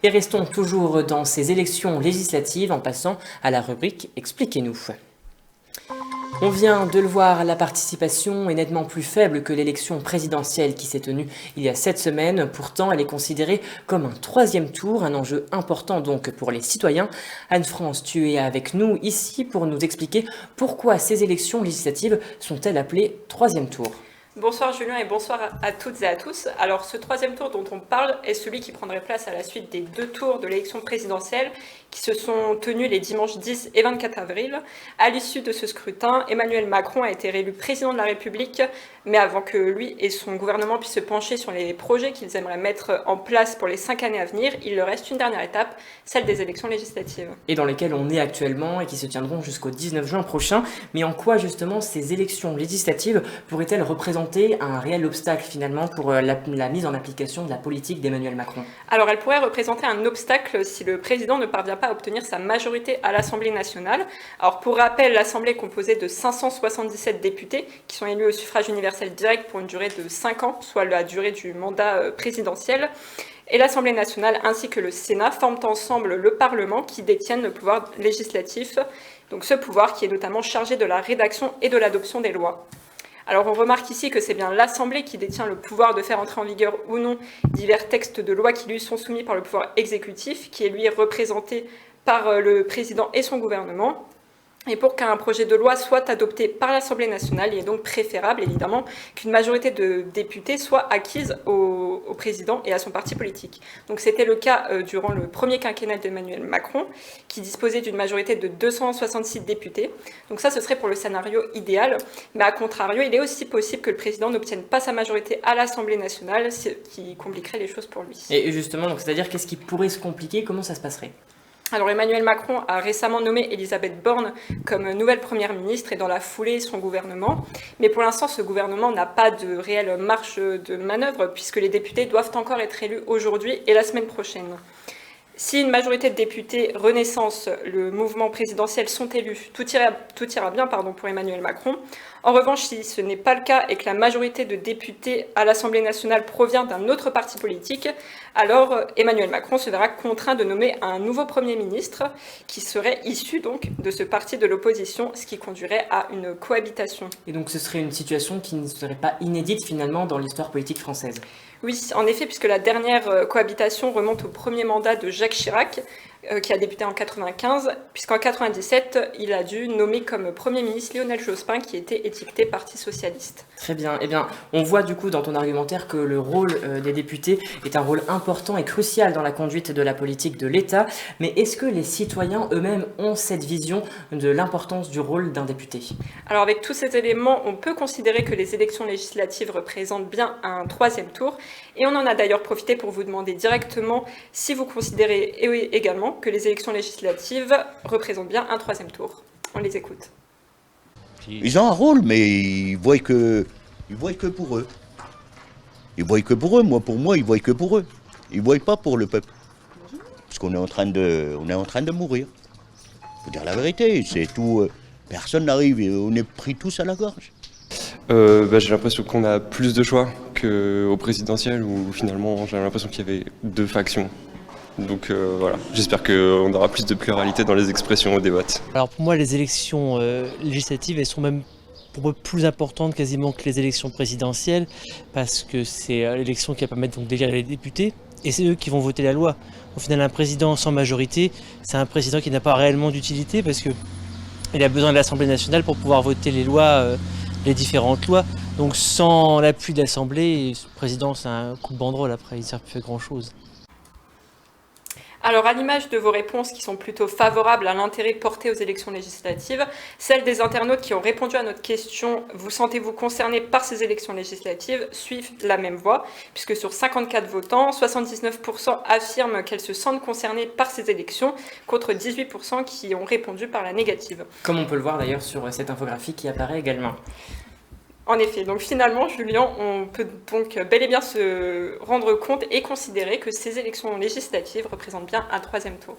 Et restons toujours dans ces élections législatives en passant à la rubrique « Expliquez-nous ». On vient de le voir, la participation est nettement plus faible que l'élection présidentielle qui s'est tenue il y a 7 semaines. Pourtant, elle est considérée comme un troisième tour, un enjeu important donc pour les citoyens. Anne-France, tu es avec nous ici pour nous expliquer pourquoi ces élections législatives sont-elles appelées troisième tour. Bonsoir Julien et bonsoir à toutes et à tous. Alors ce troisième tour dont on parle est celui qui prendrait place à la suite des 2 tours de l'élection présidentielle qui se sont tenus les dimanches 10 et 24 avril. À l'issue de ce scrutin, Emmanuel Macron a été réélu président de la République, mais avant que lui et son gouvernement puissent se pencher sur les projets qu'ils aimeraient mettre en place pour les 5 années à venir, il leur reste une dernière étape, celle des élections législatives. Et dans lesquelles on est actuellement et qui se tiendront jusqu'au 19 juin prochain. Mais en quoi justement ces élections législatives pourraient-elles représenter un réel obstacle finalement pour la mise en application de la politique d'Emmanuel Macron? Alors elle pourrait représenter un obstacle si le président ne parvient pas à obtenir sa majorité à l'Assemblée nationale. Alors pour rappel, l'Assemblée est composée de 577 députés qui sont élus au suffrage universel direct pour une durée de 5 ans, soit la durée du mandat présidentiel. Et l'Assemblée nationale ainsi que le Sénat forment ensemble le Parlement qui détiennent le pouvoir législatif, donc ce pouvoir qui est notamment chargé de la rédaction et de l'adoption des lois. Alors on remarque ici que c'est bien l'Assemblée qui détient le pouvoir de faire entrer en vigueur ou non divers textes de loi qui lui sont soumis par le pouvoir exécutif, qui est lui représenté par le président et son gouvernement. Et pour qu'un projet de loi soit adopté par l'Assemblée nationale, il est donc préférable, évidemment, qu'une majorité de députés soit acquise au président et à son parti politique. Donc c'était le cas durant le premier quinquennat d'Emmanuel Macron, qui disposait d'une majorité de 266 députés. Donc ça, ce serait pour le scénario idéal. Mais à contrario, il est aussi possible que le président n'obtienne pas sa majorité à l'Assemblée nationale, ce qui compliquerait les choses pour lui. Et justement, donc, c'est-à-dire qu'est-ce qui pourrait se compliquer? Comment ça se passerait? Alors Emmanuel Macron a récemment nommé Elisabeth Borne comme nouvelle première ministre et dans la foulée son gouvernement. Mais pour l'instant, ce gouvernement n'a pas de réelle marge de manœuvre puisque les députés doivent encore être élus aujourd'hui et la semaine prochaine. Si une majorité de députés Renaissance, le mouvement présidentiel, sont élus, tout ira bien pour Emmanuel Macron. En revanche, si ce n'est pas le cas et que la majorité de députés à l'Assemblée nationale provient d'un autre parti politique, alors Emmanuel Macron se verra contraint de nommer un nouveau Premier ministre qui serait issu donc de ce parti de l'opposition, ce qui conduirait à une cohabitation. Et donc ce serait une situation qui ne serait pas inédite finalement dans l'histoire politique française? Oui, en effet, puisque la dernière cohabitation remonte au premier mandat de Jacques Chirac, qui a débuté en 1995, puisqu'en 1997, il a dû nommer comme Premier ministre Lionel Jospin, qui était étiqueté Parti socialiste. Très bien. Eh bien, on voit du coup dans ton argumentaire que le rôle des députés est un rôle important et crucial dans la conduite de la politique de l'État. Mais est-ce que les citoyens eux-mêmes ont cette vision de l'importance du rôle d'un député? Alors avec tous ces éléments, on peut considérer que les élections législatives représentent bien un troisième tour. Et on en a d'ailleurs profité pour vous demander directement si vous considérez également que les élections législatives représentent bien un troisième tour. On les écoute. Ils ont un rôle, mais ils voient que pour eux. Ils voient que pour eux. Pour moi, ils voient que pour eux. Ils voient pas pour le peuple. Parce qu'on est en train de mourir. Faut dire la vérité, c'est tout. Personne n'arrive et on est pris tous à la gorge. J'ai l'impression qu'on a plus de choix qu'au présidentiel où finalement j'ai l'impression qu'il y avait 2 factions. Donc voilà, j'espère qu'on aura plus de pluralité dans les expressions au débat. Alors pour moi, les élections législatives, elles sont même pour moi plus importantes quasiment que les élections présidentielles parce que c'est l'élection qui va permettre donc d'élire les députés et c'est eux qui vont voter la loi. Au final, un président sans majorité, c'est un président qui n'a pas réellement d'utilité parce qu'il a besoin de l'Assemblée nationale pour pouvoir voter les lois, les différentes lois. Donc sans l'appui de l'Assemblée, le président c'est un coup de banderole après, il ne sert plus à grand chose. Alors, à l'image de vos réponses qui sont plutôt favorables à l'intérêt porté aux élections législatives, celles des internautes qui ont répondu à notre question « Vous sentez-vous concerné par ces élections législatives ?» suivent la même voie, puisque sur 54 votants, 79% affirment qu'elles se sentent concernées par ces élections, contre 18% qui ont répondu par la négative. Comme on peut le voir d'ailleurs sur cette infographie qui apparaît également. En effet, donc finalement, Julien, on peut donc bel et bien se rendre compte et considérer que ces élections législatives représentent bien un troisième tour.